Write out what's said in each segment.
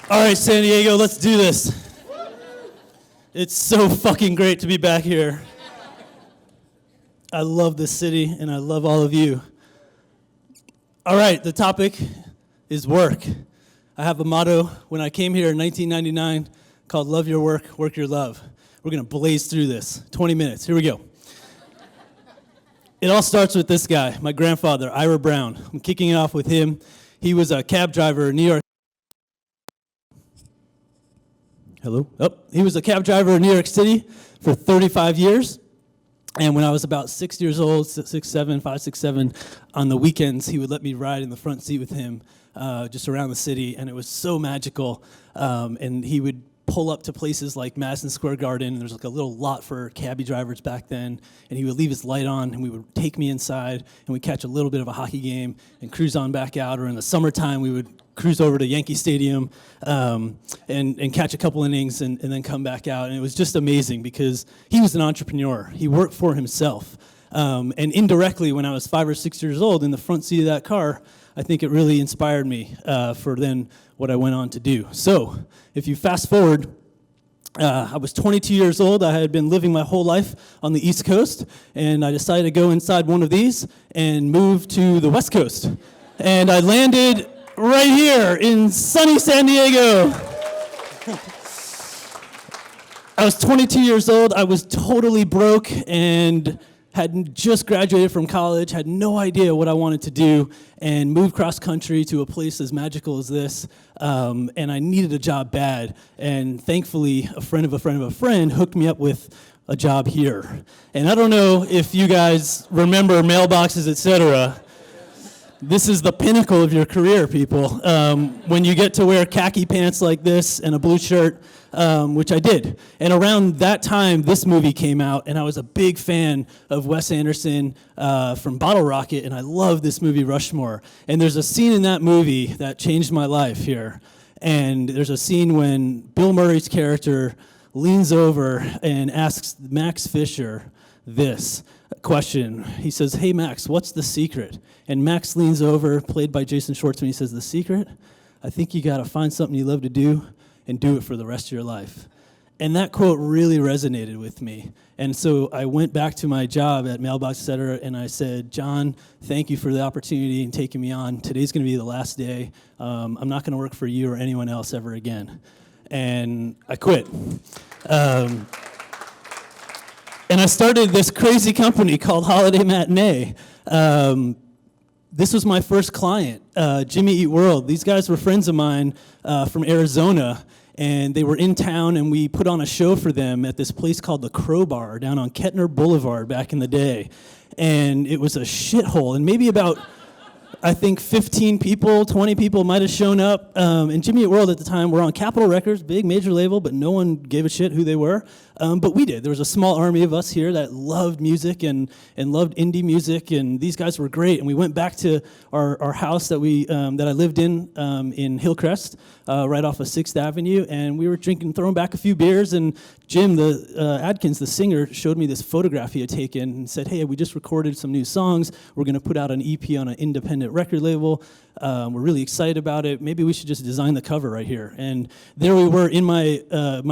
All right, San Diego, let's do this. It's so fucking great to be back here. I love this city, and I love all of you. All right, the topic is work. I have a motto when I came here in 1999 called Love Your Work, Work Your Love. We're going to blaze through this. 20 minutes. Here we go. It all starts with this guy, my grandfather, Ira Brown. I'm kicking it off with him. He was a cab driver in New York. Hello? Oh, he was a cab driver in New York City for 35 years. And when I was about 6 years old, 6, 7, on the weekends, he would let me ride in the front seat with him just around the city. And it was so magical. And he would pull up to places like Madison Square Garden. And there's like a little lot for cabbie drivers back then. And he would leave his light on, and we would take me inside, and we'd catch a little bit of a hockey game and cruise on back out. Or in the summertime, we would cruise over to Yankee Stadium and catch a couple innings and then come back out. And it was just amazing because he was an entrepreneur. He worked for himself. And indirectly, when I was 5 or 6 years old in the front seat of that car, I think it really inspired me for then what I went on to do. So if you fast forward, I was 22 years old. I had been living my whole life on the East Coast, and I decided to go inside one of these and move to the West Coast. And I landed right here in sunny San Diego. I was 22 years old. I was totally broke and had just graduated from college, had no idea what I wanted to do, and moved cross country to a place as magical as this. And I needed a job bad. And thankfully, a friend of a friend of a friend hooked me up with a job here. And I don't know if you guys remember mailboxes, etc. This is the pinnacle of your career, people. When you get to wear khaki pants like this and a blue shirt, which I did. And around that time, this movie came out, and I was a big fan of Wes Anderson from Bottle Rocket, and I love this movie, Rushmore. And there's a scene in that movie that changed my life here. And there's a scene when Bill Murray's character leans over and asks Max Fisher this question. He says, "Hey, Max, what's the secret?" And Max leans over, played by Jason Schwartzman. He says, "The secret? I think you got to find something you love to do and do it for the rest of your life." And that quote really resonated with me. And so I went back to my job at Mailbox, etc., and I said, "John, thank you for the opportunity and taking me on. Today's going to be the last day. I'm not going to work for you or anyone else ever again." And I quit. And I started this crazy company called Holiday Matinee. This was my first client, Jimmy Eat World. These guys were friends of mine from Arizona, and they were in town, and we put on a show for them at this place called the Crowbar down on Kettner Boulevard back in the day. And it was a shithole, and maybe about, I think 15 people, 20 people might have shown up. And Jimmy Eat World at the time were on Capitol Records, big major label, but no one gave a shit who they were. But we did. There was a small army of us here that loved music and loved indie music, and these guys were great. And we went back to our house that I lived in Hillcrest, right off of 6th Avenue, and we were drinking, throwing back a few beers, and Jim Adkins, the singer, showed me this photograph he had taken and said, "Hey, we just recorded some new songs. We're going to put out an EP on an independent record label. We're really excited about it. Maybe we should just design the cover right here." And there we were in my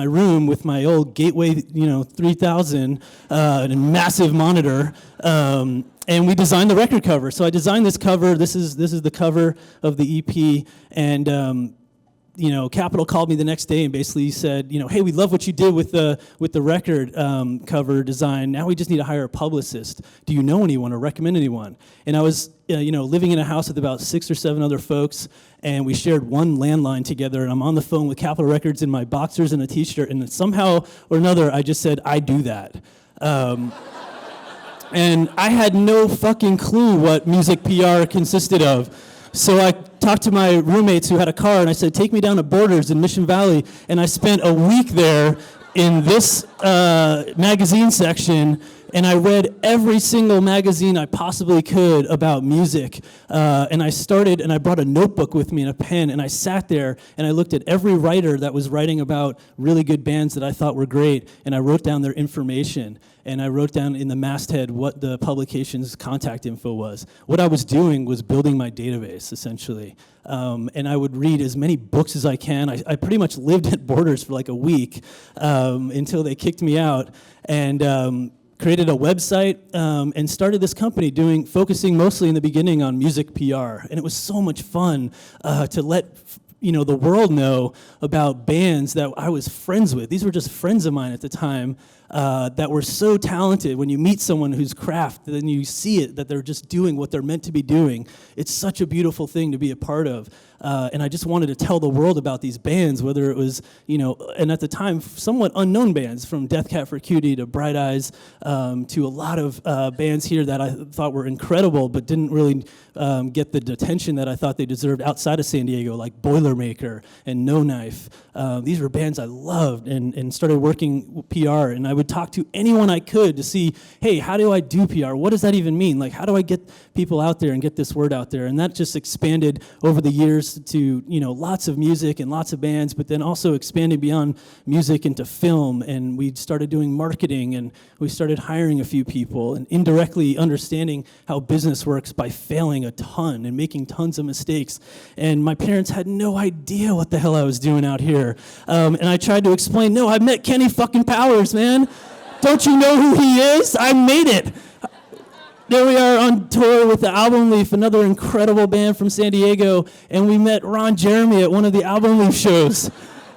room with my old Gateway 3000 and a massive monitor, and we designed the record cover. So I designed this cover. This is the cover of the EP, and Capitol called me the next day and basically said, "Hey, we love what you did with the record cover design. Now we just need to hire a publicist. Do you know anyone or recommend anyone?" And I was, living in a house with about 6 or 7 other folks, and we shared one landline together. And I'm on the phone with Capitol Records in my boxers and a T-shirt, and somehow or another, I just said, "I do that." And I had no fucking clue what music PR consisted of. So I talked to my roommates who had a car, and I said, "Take me down to Borders in Mission Valley." And I spent a week there in this magazine section, And I read every single magazine I possibly could about music. And I brought a notebook with me and a pen, and I sat there and I looked at every writer that was writing about really good bands that I thought were great, and I wrote down their information. And I wrote down in the masthead what the publication's contact info was. What I was doing was building my database, essentially. And I would read as many books as I can. I pretty much lived at Borders for like a week until they kicked me out. And created a website and started this company focusing mostly in the beginning on music PR. And it was so much fun to let the world know about bands that I was friends with. These were just friends of mine at the time that were so talented. When you meet someone whose craft, then you see it, that they're just doing what they're meant to be doing. It's such a beautiful thing to be a part of. And I just wanted to tell the world about these bands, whether it was, and at the time, somewhat unknown bands, from Death Cab for Cutie to Bright Eyes, to a lot of bands here that I thought were incredible, but didn't really get the attention that I thought they deserved outside of San Diego, like Boilermaker and No Knife. These were bands I loved, and started working PR, and I would talk to anyone I could to see, hey, how do I do PR? What does that even mean? Like, how do I get people out there and get this word out there? And that just expanded over the years to lots of music and lots of bands, but then also expanded beyond music into film. And we started doing marketing, and we started hiring a few people, and indirectly understanding how business works by failing a ton and making tons of mistakes. And my parents had no idea what the hell I was doing out here. And I tried to explain, no, I met Kenny fucking Powers, man. Don't you know who he is? I made it. There we are on tour with the Album Leaf, another incredible band from San Diego, and we met Ron Jeremy at one of the Album Leaf shows.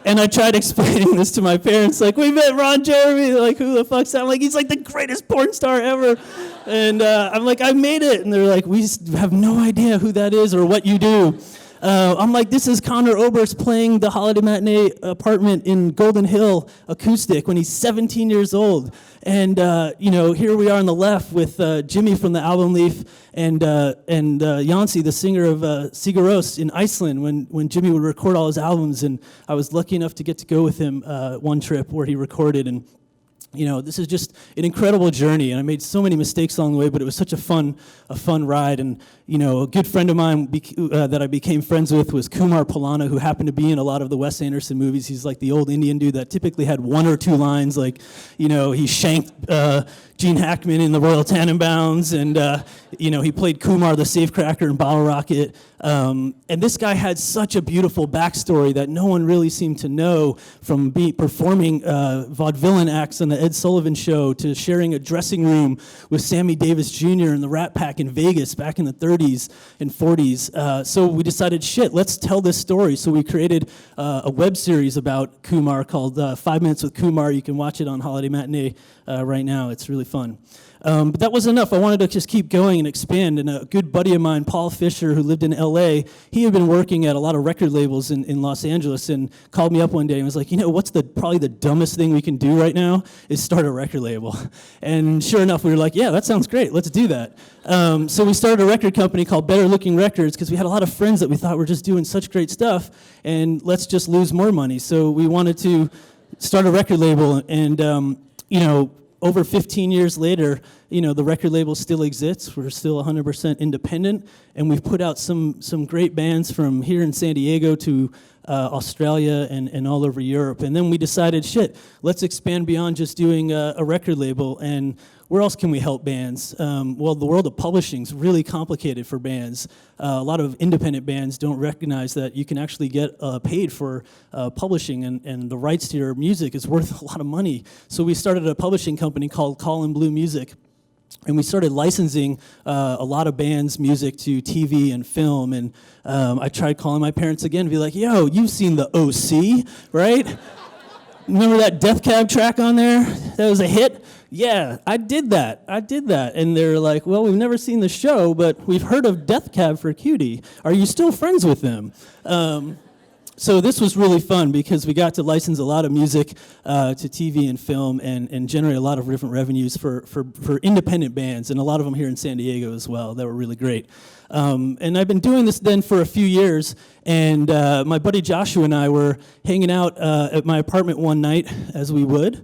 And I tried explaining this to my parents, like, we met Ron Jeremy, like, who the fuck's that? I'm like, he's like the greatest porn star ever. And I'm like, I made it. And they're like, we have no idea who that is or what you do. I'm like, this is Connor Oberst playing the Holiday Matinee Apartment in Golden Hill acoustic when he's 17 years old. And, here we are on the left with Jimmy from the Album Leaf and Jansi, the singer of Sigur Rós in Iceland, when Jimmy would record all his albums. And I was lucky enough to get to go with him one trip where he recorded. And this is just an incredible journey, and I made so many mistakes along the way, but it was such a fun ride. And a good friend of mine that I became friends with was Kumar Pallana, who happened to be in a lot of the Wes Anderson movies. He's like the old Indian dude that typically had one or two lines, like he shanked Gene Hackman in The Royal Tenenbaums, and he played Kumar the Safecracker in Bottle Rocket. And this guy had such a beautiful backstory that no one really seemed to know, from performing vaudevillain acts on the Ed Sullivan Show to sharing a dressing room with Sammy Davis Jr. and the Rat Pack in Vegas back in the 30s and 40s. So we decided, let's tell this story. So we created a web series about Kumar called 5 Minutes with Kumar. You can watch it on Holiday Matinee right now. It's really fun. But that wasn't enough. I wanted to just keep going and expand. And a good buddy of mine, Paul Fisher, who lived in LA, he had been working at a lot of record labels in Los Angeles, and called me up one day and was like, what's probably the dumbest thing we can do right now is start a record label. And sure enough, we were like, yeah, that sounds great. Let's do that. So we started a record company called Better Looking Records, because we had a lot of friends that we thought were just doing such great stuff, and let's just lose more money. So we wanted to start a record label, and over 15 years later, the record label still exists. We're still 100% independent, and we've put out some great bands from here in San Diego to Australia and all over Europe. And then we decided, let's expand beyond just doing a record label. And where else can we help bands? Well, the world of publishing is really complicated for bands. A lot of independent bands don't recognize that you can actually get paid for publishing, and the rights to your music is worth a lot of money. So we started a publishing company called Call in Blue Music. And we started licensing a lot of bands' music to TV and film. And I tried calling my parents again to be like, yo, you've seen the OC, right? Remember that Death Cab track on there? That was a hit? Yeah, I did that. And they're like, well, we've never seen the show, but we've heard of Death Cab for Cutie. Are you still friends with them? So this was really fun, because we got to license a lot of music to TV and film, and generate a lot of different revenues for independent bands, and a lot of them here in San Diego as well. That were really great. And I've been doing this then for a few years, and my buddy Joshua and I were hanging out at my apartment one night, as we would.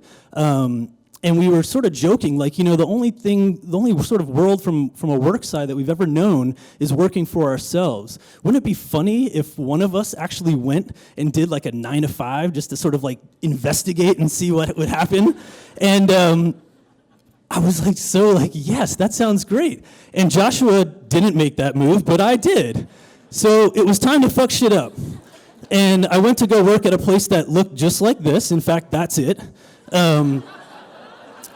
And we were sort of joking, like, the only sort of world from a work side that we've ever known is working for ourselves. Wouldn't it be funny if one of us actually went and did like a 9 to 5 just to sort of like investigate and see what would happen? And I was like, yes, that sounds great. And Joshua didn't make that move, but I did. So it was time to fuck shit up. And I went to go work at a place that looked just like this. In fact, that's it.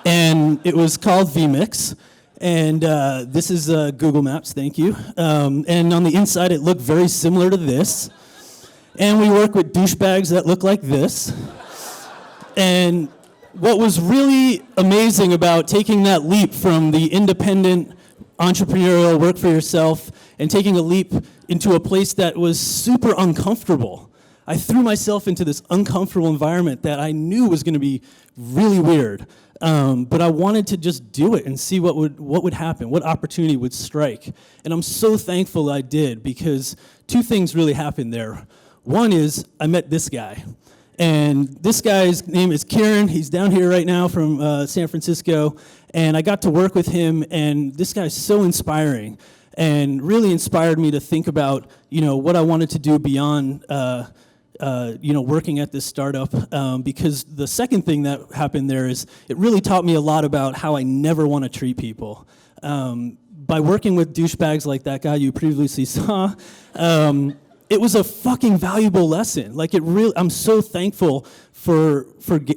And it was called vMix. And this is Google Maps, thank you. And on the inside, it looked very similar to this. And we work with douchebags that look like this. And what was really amazing about taking that leap from the independent entrepreneurial work for yourself and taking a leap into a place that was super uncomfortable. I threw myself into this uncomfortable environment that I knew was going to be really weird. But I wanted to just do it and see what would happen, what opportunity would strike. And I'm so thankful I did, because 2 things really happened there. One is I met this guy. And this guy's name is Kieran. He's down here right now from San Francisco. And I got to work with him, and this guy's so inspiring and really inspired me to think about, what I wanted to do beyond, working at this startup. Because the second thing that happened there is it really taught me a lot about how I never want to treat people. By working with douchebags like that guy you previously saw, it was a fucking valuable lesson. I'm so thankful for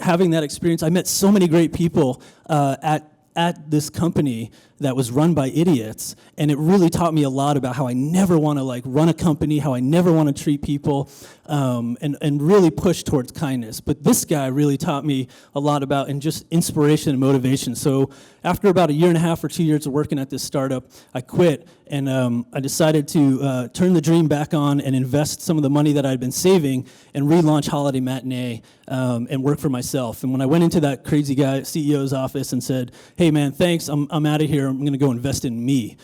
having that experience. I met so many great people at this company that was run by idiots, and it really taught me a lot about how I never want to run a company, how I never want to treat people, and really push towards kindness. But this guy really taught me a lot about and just inspiration and motivation. So after about 1.5 or 2 years of working at this startup, I quit, and I decided to turn the dream back on and invest some of the money that I'd been saving and relaunch Holiday Matinee and work for myself. And when I went into that crazy guy CEO's office and said, "Hey man, thanks, I'm out of here. I'm going to go invest in me."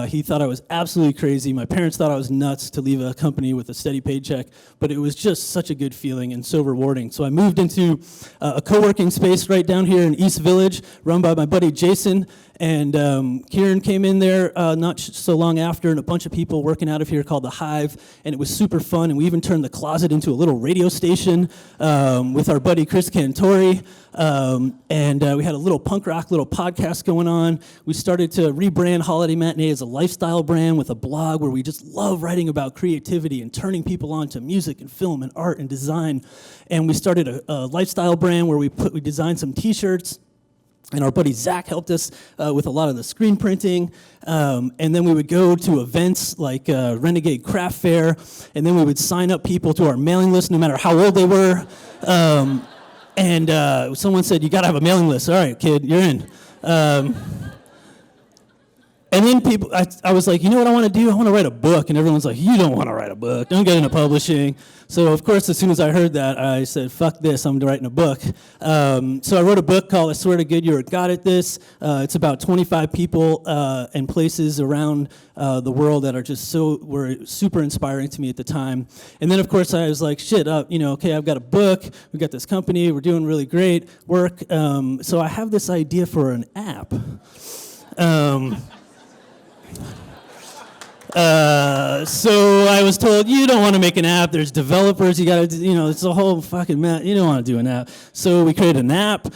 He thought I was absolutely crazy. My parents thought I was nuts to leave a company with a steady paycheck, but it was just such a good feeling and so rewarding. So I moved into a co-working space right down here in East Village, run by my buddy Jason, and Kieran came in there not so long after, and a bunch of people working out of here called The Hive, and it was super fun, and we even turned the closet into a little radio station with our buddy Chris Cantori, and we had a little punk rock little podcast going on. We started to rebrand Holiday Matinee as a lifestyle brand with a blog where we just love writing about creativity and turning people on to music and film and art and design. And we started a lifestyle brand where we designed some t-shirts. And our buddy Zach helped us with a lot of the screen printing. And then we would go to events like Renegade Craft Fair, and then we would sign up people to our mailing list no matter how old they were. And someone said, "You got to have a mailing list." "All right, kid, you're in." And then I was like, you know what I want to do? I want to write a book. And everyone's like, "You don't want to write a book. Don't get into publishing." So, of course, as soon as I heard that, I said, fuck this, I'm writing a book. So I wrote a book called I Swear to Good You're a God at This. It's about 25 people and places around the world that were super inspiring to me at the time. And then, of course, I was like, shit, okay, I've got a book. We've got this company. We're doing really great work. So I have this idea for an app. So I was told, you don't want to make an app. There's developers. You got to, it's a whole fucking mess. You don't want to do an app. So we created an app.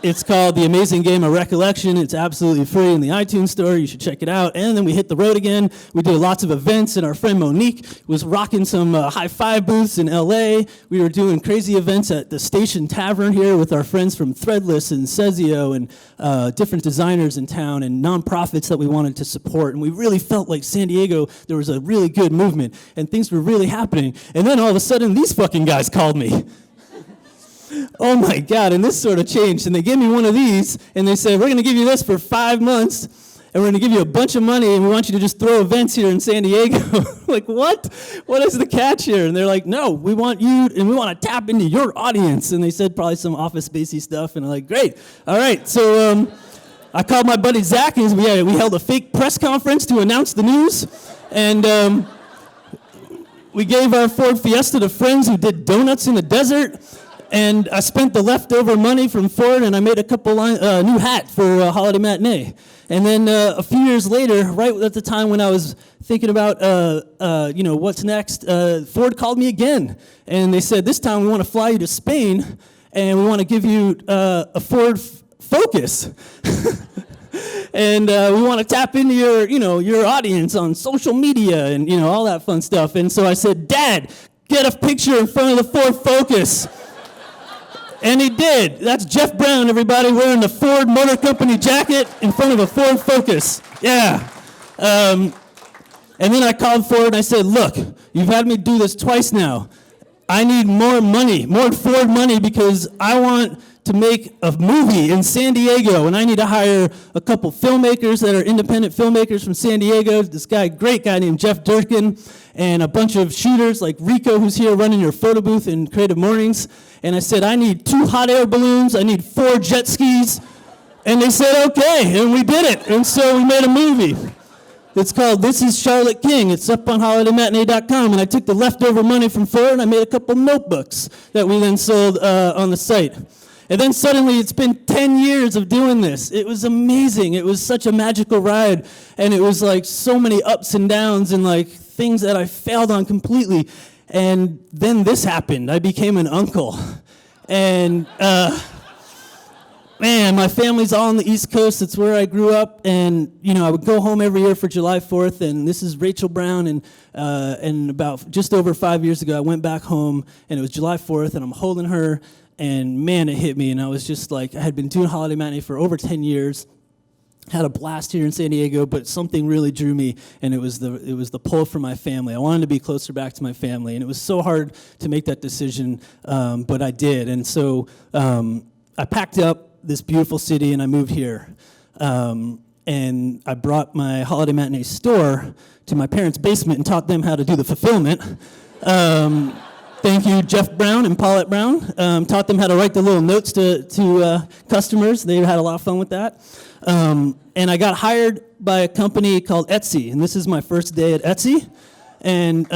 It's called The Amazing Game of Recollection. It's absolutely free in the iTunes store. You should check it out. And then we hit the road again. We did lots of events, and our friend Monique was rocking some high five booths in LA. We were doing crazy events at the Station Tavern here with our friends from Threadless and Sezio and different designers in town and nonprofits that we wanted to support. And we really felt like San Diego, there was a really good movement, and things were really happening. And then all of a sudden, these fucking guys called me. Oh my God, and this sort of changed. And they gave me one of these, and they said, we're going to give you this for 5 months, and we're going to give you a bunch of money, and we want you to just throw events here in San Diego. Like, what? What is the catch here? And they're like, no, we want you, and we want to tap into your audience. And they said probably some Office Spacey stuff, and I'm like, great. All right, so I called my buddy Zach, and we held a fake press conference to announce the news, and we gave our Ford Fiesta to friends who did donuts in the desert. And I spent the leftover money from Ford, and I made a couple new hat for Holiday Matinee. And then a few years later, right at the time when I was thinking about, what's next, Ford called me again. And they said, this time we want to fly you to Spain, and we want to give you a Ford Focus. And we want to tap into your audience on social media and, all that fun stuff. And so I said, Dad, get a picture in front of the Ford Focus. And he did. That's Jeff Brown, everybody, wearing the Ford Motor Company jacket in front of a Ford Focus. Yeah. And then I called Ford and I said, look, you've had me do this twice now. I need more money, more Ford money, because I want to make a movie in San Diego, and I need to hire a couple filmmakers that are independent filmmakers from San Diego. This great guy named Jeff Durkin, and a bunch of shooters like Rico, who's here running your photo booth in Creative Mornings. And I said, I need 2 hot air balloons, I need 4 jet skis. And they said, okay, and we did it. And so we made a movie. It's called This Is Charlotte King. It's up on holidaymatinee.com, and I took the leftover money from Ford and I made a couple notebooks that we then sold on the site. And then suddenly it's been 10 years of doing this. It was amazing. It was such a magical ride, and it was like so many ups and downs and like things that I failed on completely. And then this happened. I became an uncle. And man, my family's all on the East Coast. It's where I grew up, and I would go home every year for July 4th. And this is Rachel Brown, and about just over 5 years ago, I went back home, and it was July 4th, and I'm holding her, and man, it hit me, and I was just like, I had been doing Holiday Matinee for over 10 years. Had a blast here in San Diego, but something really drew me, and it was the pull from my family. I wanted to be closer back to my family, and it was so hard to make that decision, but I did. And so I packed up this beautiful city, and I moved here. And I brought my Holiday Matinee store to my parents' basement and taught them how to do the fulfillment. Thank you, Jeff Brown and Paulette Brown. Taught them how to write the little notes to customers. They had a lot of fun with that. And I got hired by a company called Etsy, and this is my first day at Etsy. And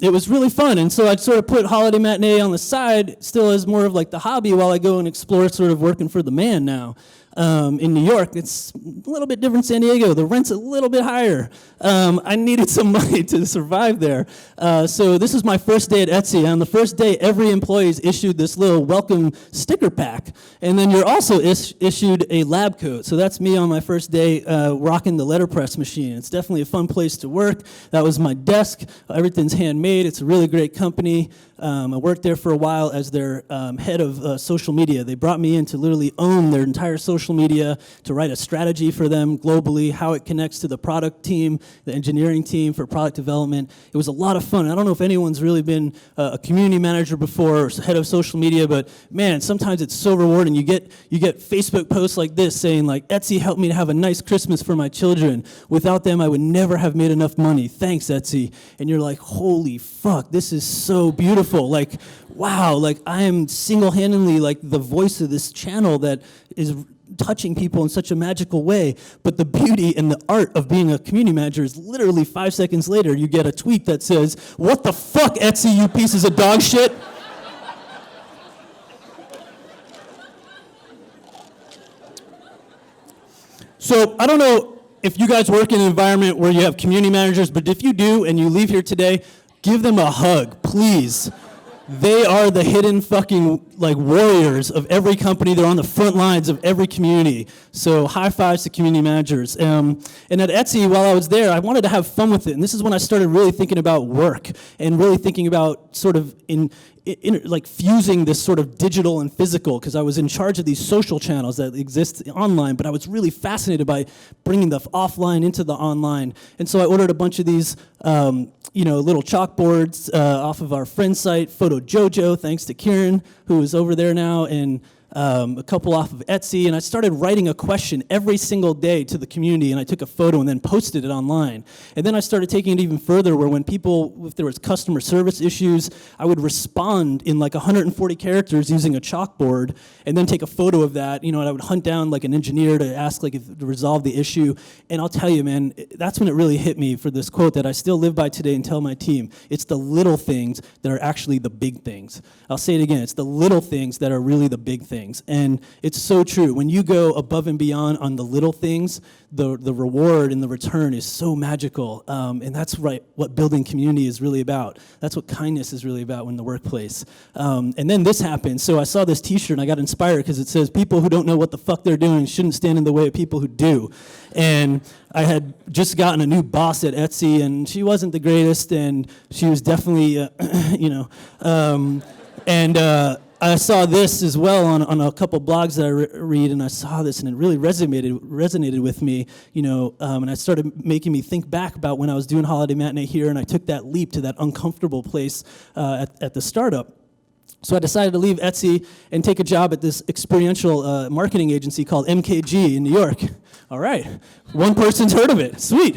it was really fun, and so I'd sort of put Holiday Matinee on the side, still as more of like the hobby, while I go and explore sort of working for the man now. In New York, it's a little bit different San Diego. The rent's a little bit higher. I needed some money to survive there. So this is my first day at Etsy. On the first day, every employee is issued this little welcome sticker pack. And then you're also issued a lab coat. So that's me on my first day rocking the letterpress machine. It's definitely a fun place to work. That was my desk. Everything's handmade. It's a really great company. I worked there for a while as their head of social media. They brought me in to literally own their entire social media, to write a strategy for them globally, how it connects to the product team, the engineering team for product development. It was a lot of fun. I don't know if anyone's really been a community manager before or head of social media, but man, sometimes it's so rewarding. You get Facebook posts like this saying like, Etsy helped me to have a nice Christmas for my children. Without them, I would never have made enough money. Thanks, Etsy. And you're like, holy fuck, this is so beautiful. Like, wow, like I am single-handedly like the voice of this channel that is touching people in such a magical way. But the beauty and the art of being a community manager is literally 5 seconds later, you get a tweet that says, what the fuck, Etsy, you pieces of dog shit? So I don't know if you guys work in an environment where you have community managers, but if you do and you leave here today, give them a hug, please. They are the hidden fucking like warriors of every company. They're on the front lines of every community. So high fives to community managers. And at Etsy, while I was there, I wanted to have fun with it. And this is when I started really thinking about work and really thinking about sort of like fusing this sort of digital and physical, because I was in charge of these social channels that exist online, but I was really fascinated by bringing the offline into the online. And so I ordered a bunch of these little chalkboards off of our friend site, Photo Jojo, thanks to Kieran, who is over there now. And a couple off of Etsy, and I started writing a question every single day to the community, and I took a photo and then posted it online. And then I started taking it even further, where when if there was customer service issues, I would respond in like 140 characters using a chalkboard, and then take a photo of that, and I would hunt down like an engineer to ask to resolve the issue. And I'll tell you, man, that's when it really hit me for this quote that I still live by today and tell my team. It's the little things that are actually the big things. I'll say it again. It's the little things that are really the big things. And it's so true. When you go above and beyond on the little things, the reward and the return is so magical. And that's what building community is really about. That's what kindness is really about in the workplace. And then this happened. So I saw this t-shirt and I got inspired because it says, people who don't know what the fuck they're doing shouldn't stand in the way of people who do. And I had just gotten a new boss at Etsy, and she wasn't the greatest, and she was definitely, I saw this as well on a couple blogs that I read, and I saw this, and it really resonated with me, and it started making me think back about when I was doing Holiday Matinee here, and I took that leap to that uncomfortable place at the startup. So I decided to leave Etsy and take a job at this experiential marketing agency called MKG in New York. All right, one person's heard of it. Sweet.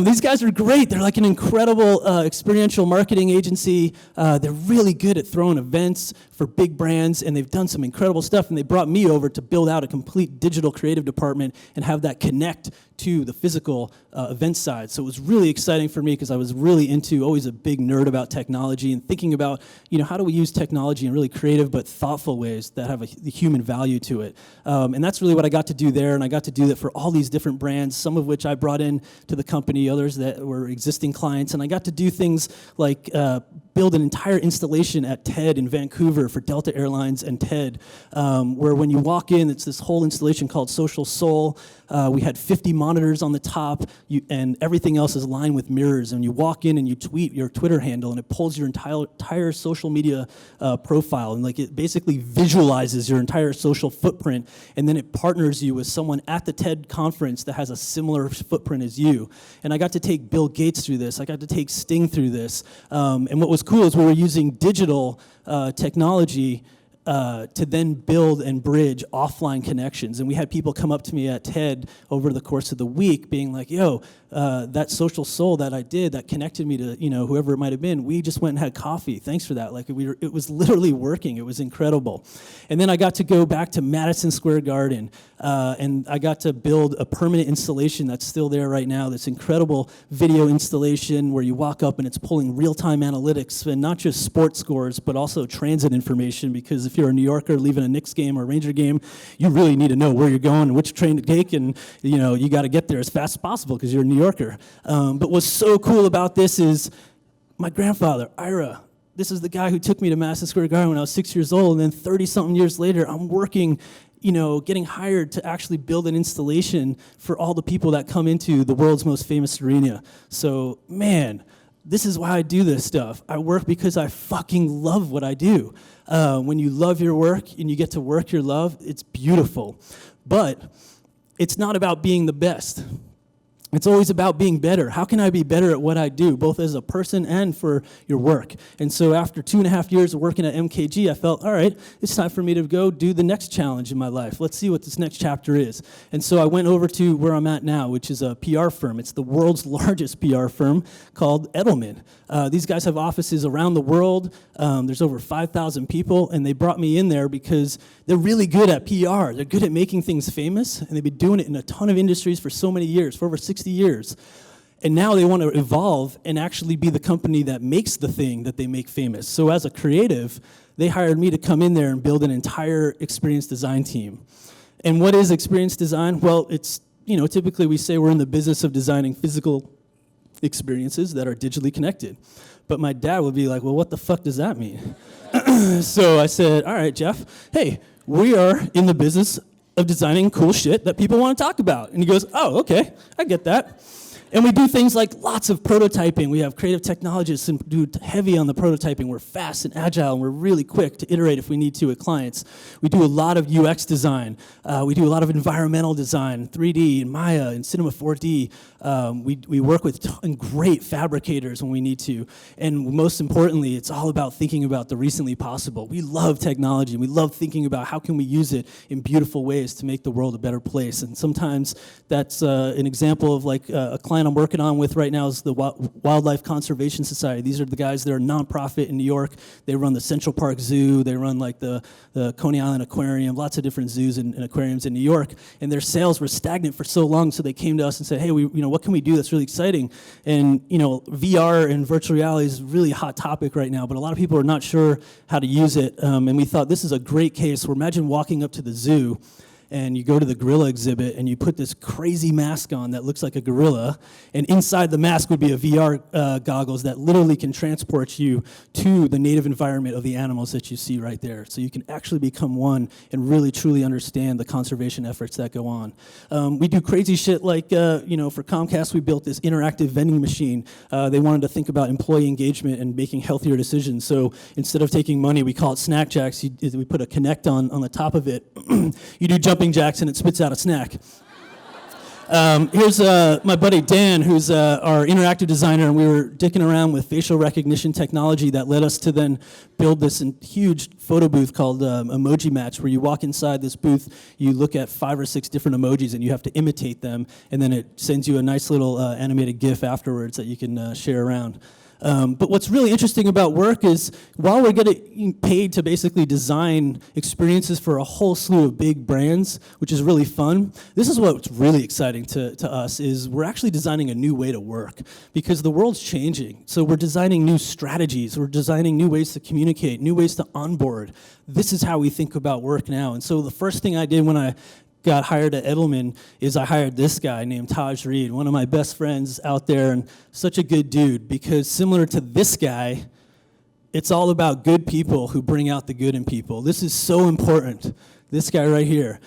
These guys are great. They're like an incredible experiential marketing agency. They're really good at throwing events for big brands, and they've done some incredible stuff, and they brought me over to build out a complete digital creative department and have that connect to the physical event side. So it was really exciting for me because I was really always a big nerd about technology and thinking about, how do we use technology in really creative but thoughtful ways that have the human value to it. And that's really what I got to do there, and I got to do that for all these different brands, some of which I brought in to the company, others that were existing clients, and I got to do things like build an entire installation at TED in Vancouver for Delta Airlines and TED, where when you walk in, it's this whole installation called Social Soul. We had 50 monitors on the top, and everything else is lined with mirrors. And you walk in and you tweet your Twitter handle, and it pulls your entire social media profile, and it basically visualizes your entire social footprint, and then it partners you with someone at the TED conference that has a similar footprint as you. And I got to take Bill Gates through this. I got to take Sting through this. And what was cool is we were using digital technology to then build and bridge offline connections. And we had people come up to me at TED over the course of the week being like, yo, that Social Soul that I did that connected me to whoever it might have been, we just went and had coffee. Thanks for that. It was literally working. It was incredible. And then I got to go back to Madison Square Garden, and I got to build a permanent installation that's still there right now, this incredible video installation where you walk up and it's pulling real-time analytics, and not just sports scores, but also transit information, because if you're a New Yorker leaving a Knicks game or a Ranger game, you really need to know where you're going and which train to take, and you got to get there as fast as possible because you're a New Yorker. But what's so cool about this is my grandfather, Ira. This is the guy who took me to Madison Square Garden when I was 6 years old, and then 30-something years later, I'm working, getting hired to actually build an installation for all the people that come into the world's most famous arena. So, man, this is why I do this stuff. I work because I fucking love what I do. When you love your work and you get to work your love, it's beautiful. But it's not about being the best. It's always about being better. How can I be better at what I do, both as a person and for your work? And so after 2.5 years of working at MKG, I felt, all right, it's time for me to go do the next challenge in my life. Let's see what this next chapter is. And so I went over to where I'm at now, which is a PR firm. It's the world's largest PR firm called Edelman. These guys have offices around the world. There's over 5,000 people, and they brought me in there because they're really good at PR. They're good at making things famous, and they've been doing it in a ton of industries for so many years, for over 60 years. And now they want to evolve and actually be the company that makes the thing that they make famous. So as a creative, they hired me to come in there and build an entire experience design team. And what is experience design? Well, it's, typically we say we're in the business of designing physical experiences that are digitally connected. But my dad would be like, well, what the fuck does that mean? So I said, all right, Jeff, hey, we are in the business of designing cool shit that people want to talk about. And he goes, oh, okay, I get that. And we do things like lots of prototyping. We have creative technologists and do heavy on the prototyping. We're fast and agile, and we're really quick to iterate if we need to with clients. We do a lot of UX design. We do a lot of environmental design, 3D and Maya and Cinema 4D. We work with great fabricators when we need to. And most importantly, it's all about thinking about the recently possible. We love technology. We love thinking about how can we use it in beautiful ways to make the world a better place. And sometimes that's an example of like a client I'm working on with right now is the Wildlife Conservation Society. These are the guys that are a nonprofit in New York. They run the Central Park Zoo. They run like the Coney Island Aquarium, lots of different zoos and aquariums in New York. And their sales were stagnant for so long, so they came to us and said, hey, what can we do that's really exciting? And VR and virtual reality is really a hot topic right now, but a lot of people are not sure how to use it. And we thought this is a great case where imagine walking up to the zoo and you go to the gorilla exhibit and you put this crazy mask on that looks like a gorilla, and inside the mask would be a VR goggles that literally can transport you to the native environment of the animals that you see right there. So you can actually become one and really truly understand the conservation efforts that go on. We do crazy shit like, for Comcast we built this interactive vending machine. They wanted to think about employee engagement and making healthier decisions. So instead of taking money, we call it Snack Jacks. We put a Connect on the top of it. You do jumping jacks and it spits out a snack. Here's my buddy Dan, who's our interactive designer, and we were dicking around with facial recognition technology that led us to then build this huge photo booth called Emoji Match, where you walk inside this booth, you look at 5 or 6 different emojis, and you have to imitate them, and then it sends you a nice little animated GIF afterwards that you can share around. But what's really interesting about work is while we're getting paid to basically design experiences for a whole slew of big brands, which is really fun, this is what's really exciting to us is we're actually designing a new way to work because the world's changing. So we're designing new strategies, we're designing new ways to communicate, new ways to onboard. This is how we think about work now. And so the first thing I did when I got hired at Edelman is I hired this guy named Taj Reed, one of my best friends out there, and such a good dude, because similar to this guy, it's all about good people who bring out the good in people. This is so important. This guy right here.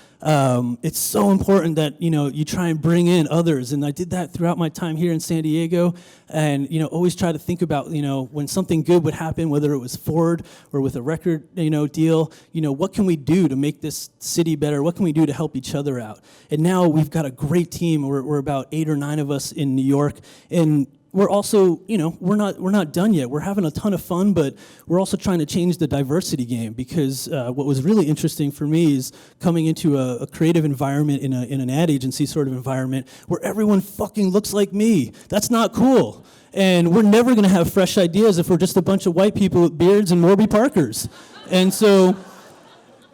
It's so important that you try and bring in others, and I did that throughout my time here in San Diego, and always try to think about when something good would happen, whether it was Ford or with a record deal, what can we do to make this city better? What can we do to help each other out? And now we've got a great team. We're about 8 or 9 of us in New York, and we're also, we're not done yet. We're having a ton of fun, but we're also trying to change the diversity game because what was really interesting for me is coming into a creative environment in an ad agency sort of environment where everyone fucking looks like me. That's not cool. And we're never going to have fresh ideas if we're just a bunch of white people with beards and Warby Parkers. And so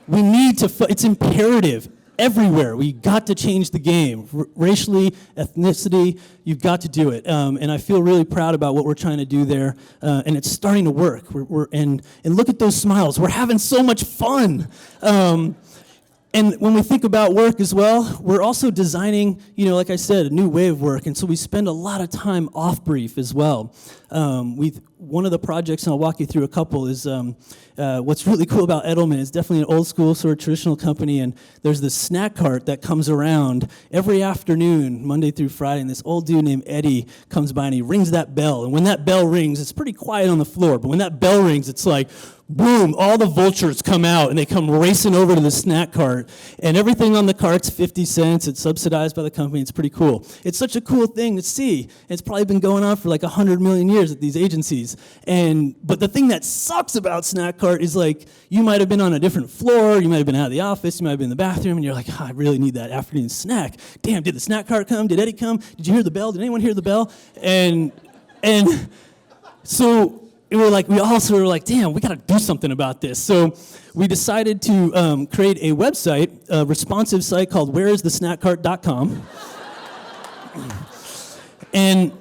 we need to, it's imperative. Everywhere, we got to change the game. Racially, ethnicity, you've got to do it. And I feel really proud about what we're trying to do there. And it's starting to work. And look at those smiles. We're having so much fun. And when we think about work as well, we're also designing, like I said, a new way of work. And so we spend a lot of time off brief as well. One of the projects, and I'll walk you through a couple, is what's really cool about Edelman is definitely an old school sort of traditional company, and there's this snack cart that comes around every afternoon, Monday through Friday, and this old dude named Eddie comes by and he rings that bell. And when that bell rings, it's pretty quiet on the floor, but when that bell rings, it's like, boom, all the vultures come out and they come racing over to the snack cart, and everything on the cart's 50 cents. It's subsidized by the company. It's pretty cool. It's such a cool thing to see. It's probably been going on for like 100 million years at these agencies. But the thing that sucks about snack cart is like you might have been on a different floor, you might have been out of the office, you might have been in the bathroom, and you're like, I really need that afternoon snack. Damn, did the snack cart come? Did Eddie come? Did you hear the bell? Did anyone hear the bell? And so we all sort of were like, damn, we got to do something about this. So we decided to create a website, a responsive site called whereisthesnackcart.com. And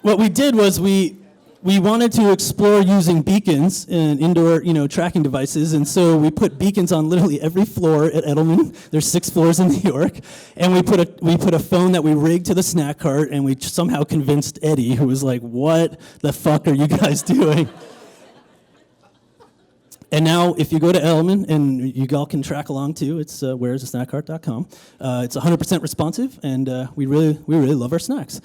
what we did was we wanted to explore using beacons and indoor, tracking devices, and so we put beacons on literally every floor at Edelman. There's 6 floors in New York, and we put a phone that we rigged to the snack cart, and we somehow convinced Eddie, who was like, "What the fuck are you guys doing?" And now, if you go to Element, and you all can track along too, it's where'sthesnackcart.com. It's 100% responsive, and we really love our snacks.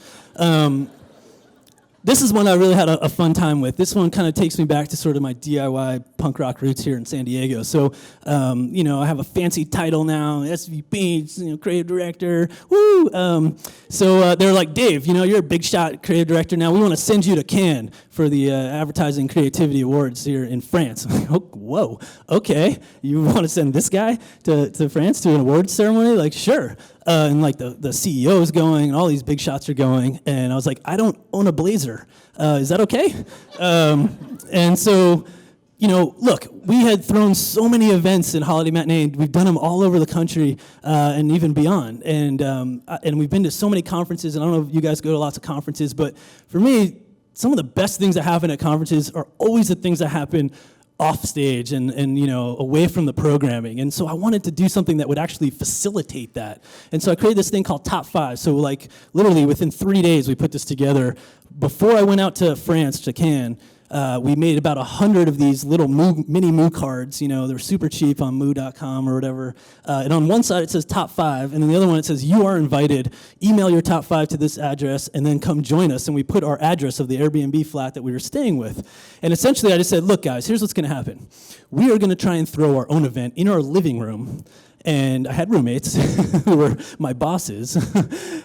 This is one I really had a fun time with. This one kind of takes me back to sort of my DIY punk rock roots here in San Diego. So, I have a fancy title now, SVP, creative director, woo! They're like, Dave, you're a big shot creative director now. We want to send you to Cannes for the Advertising Creativity Awards here in France. I'm like, oh, whoa, okay. You want to send this guy to France to an awards ceremony? Like, sure. And like the CEO is going, and all these big shots are going, and I was like, I don't own a blazer. Is that okay? And so, look, we had thrown so many events in Holiday Matinee. We've done them all over the country and even beyond. And we've been to so many conferences, and I don't know if you guys go to lots of conferences, but for me, some of the best things that happen at conferences are always the things that happen off stage and away from the programming. And so I wanted to do something that would actually facilitate that. And so I created this thing called Top 5. So like literally within 3 days we put this together. Before I went out to France, to Cannes, we made about 100 of these little mini Moo cards. They're super cheap on moo.com or whatever. And on one side it says top 5, and then the other one it says you are invited. Email your top 5 to this address, and then come join us. And we put our address of the Airbnb flat that we were staying with. And essentially I just said, look guys, here's what's going to happen. We are going to try and throw our own event in our living room. And I had roommates who were my bosses,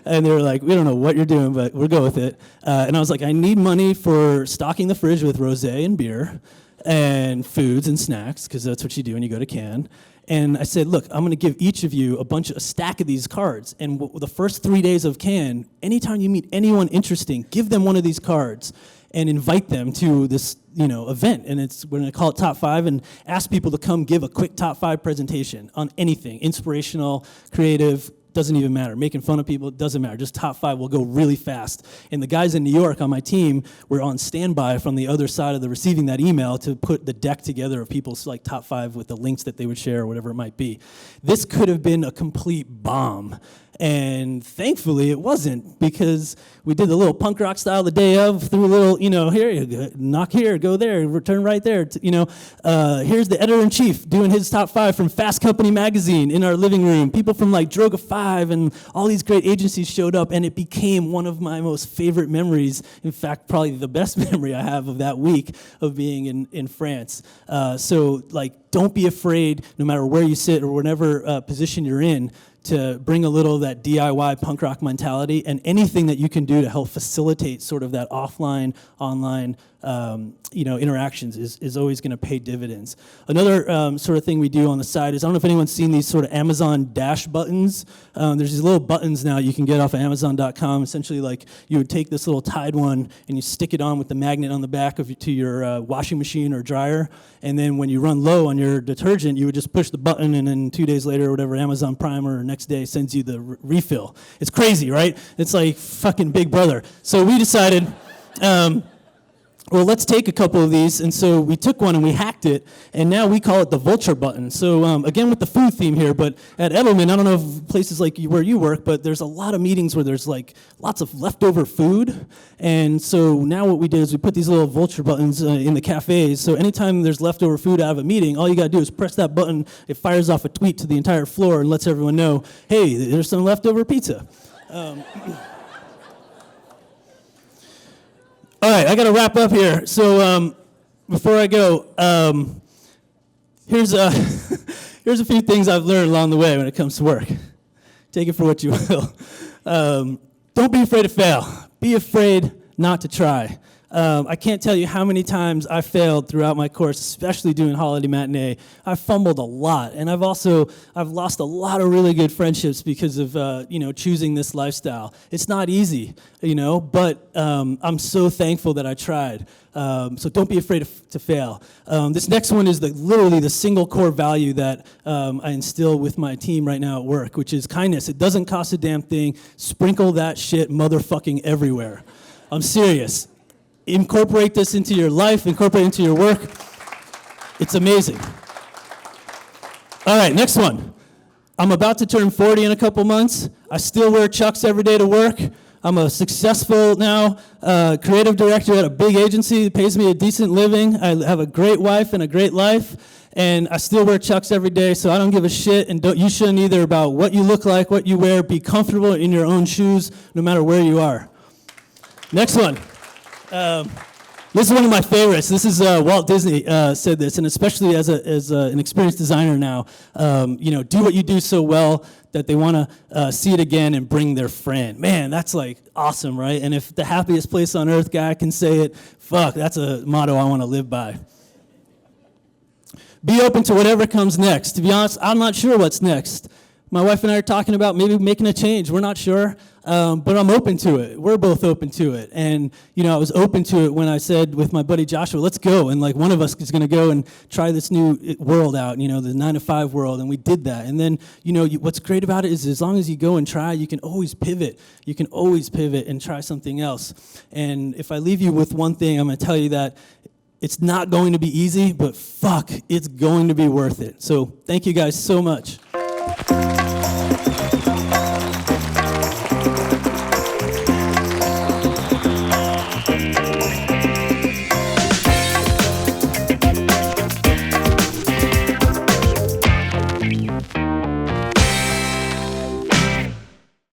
and they were like, we don't know what you're doing, but we'll go with it. And I was like, I need money for stocking the fridge with rosé and beer and foods and snacks, because that's what you do when you go to Cannes. And I said, look, I'm going to give each of you a stack of these cards. And the first 3 days of Cannes, anytime you meet anyone interesting, give them one of these cards and invite them to this event. And we're going to call it Top 5 and ask people to come give a quick Top 5 presentation on anything, inspirational, creative, doesn't even matter. Making fun of people, doesn't matter. Just Top 5 will go really fast. And the guys in New York on my team were on standby from the other side of receiving that email to put the deck together of people's like Top 5 with the links that they would share or whatever it might be. This could have been a complete bomb. And thankfully it wasn't, because we did the little punk rock style the day of, threw a little, here you go, knock here, go there, return right there. Here's the editor-in-chief doing his top 5 from Fast Company magazine in our living room. People from like Droga 5 and all these great agencies showed up, and it became one of my most favorite memories. In fact, probably the best memory I have of that week of being in France. Don't be afraid, no matter where you sit or whatever position you're in, to bring a little of that DIY punk rock mentality, and anything that you can do to help facilitate sort of that offline, online, interactions is always going to pay dividends. Another sort of thing we do on the side is, I don't know if anyone's seen these sort of Amazon dash buttons. There's these little buttons now you can get off of Amazon.com. Essentially, like you would take this little Tide one and you stick it on with the magnet on the back to your washing machine or dryer, and then when you run low on your detergent, you would just push the button, and then 2 days later or whatever, Amazon Prime or next day sends you the refill. It's crazy, right? It's like fucking Big Brother. So we decided, well, let's take a couple of these. And so we took one and we hacked it, and now we call it the Vulture Button. So again, with the food theme here, but at Edelman, I don't know if places like where you work, but there's a lot of meetings where there's like lots of leftover food. And so now what we did is we put these little Vulture Buttons in the cafes. So anytime there's leftover food out of a meeting, all you gotta do is press that button. It fires off a tweet to the entire floor and lets everyone know, hey, there's some leftover pizza. All right, I got to wrap up here. So before I go, here's a few things I've learned along the way when it comes to work. Take it for what you will. Don't be afraid to fail. Be afraid not to try. I can't tell you how many times I failed throughout my course, especially doing Holiday Matinee. I fumbled a lot, and I've lost a lot of really good friendships because of choosing this lifestyle. It's not easy, but I'm so thankful that I tried. So don't be afraid to fail. This next one is literally the single core value that I instill with my team right now at work, which is kindness. It doesn't cost a damn thing. Sprinkle that shit motherfucking everywhere. I'm serious. Incorporate this into your life, incorporate it into your work. It's amazing. All right, next one. I'm about to turn 40 in a couple months. I still wear Chucks every day to work. I'm a successful now creative director at a big agency that pays me a decent living. I have a great wife and a great life, and I still wear Chucks every day, so I don't give a shit, and you shouldn't either about what you look like, what you wear. Be comfortable in your own shoes no matter where you are. Next one. This is one of my favorites. This is Walt Disney said this, and especially as an experienced designer now, do what you do so well that they want to see it again and bring their friend. Man, that's like awesome, right? And if the happiest place on earth guy can say it, fuck, that's a motto I want to live by. Be open to whatever comes next. To be honest, I'm not sure what's next. My wife and I are talking about maybe making a change. We're not sure, but I'm open to it. We're both open to it. And, I was open to it when I said with my buddy Joshua, let's go. And, one of us is going to go and try this new world out, the 9-to-5 world. And we did that. And then, what's great about it is as long as you go and try, you can always pivot. You can always pivot and try something else. And if I leave you with one thing, I'm going to tell you that it's not going to be easy, but fuck, it's going to be worth it. So thank you guys so much.